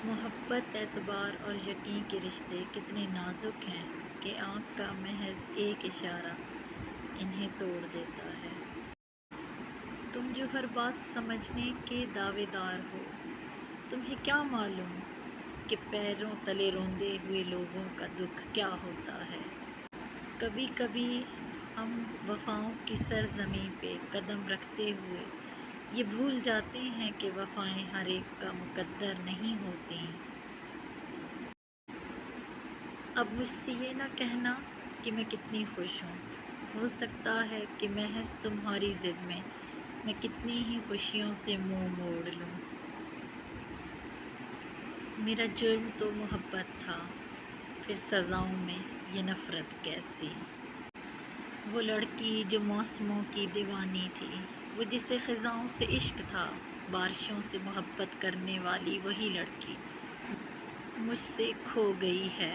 محبت، اعتبار اور یقین کے رشتے کتنے نازک ہیں کہ آنکھ کا محض ایک اشارہ انہیں توڑ دیتا ہے۔ تم جو ہر بات سمجھنے کے دعوے دار ہو، تمہیں کیا معلوم کہ پیروں تلے روندے ہوئے لوگوں کا دکھ کیا ہوتا ہے۔ کبھی کبھی ہم وفاؤں کی سرزمین پہ قدم رکھتے ہوئے یہ بھول جاتے ہیں کہ وفائیں ہر ایک کا مقدر نہیں ہوتیں۔ اب مجھ سے یہ نہ کہنا کہ میں کتنی خوش ہوں، ہو سکتا ہے کہ محض تمہاری ضد میں کتنی ہی خوشیوں سے منہ موڑ لوں۔ میرا جرم تو محبت تھا، پھر سزاؤں میں یہ نفرت کیسی۔ وہ لڑکی جو موسموں کی دیوانی تھی، وہ جسے خزاں سے عشق تھا، بارشوں سے محبت کرنے والی وہی لڑکی مجھ سے کھو گئی ہے۔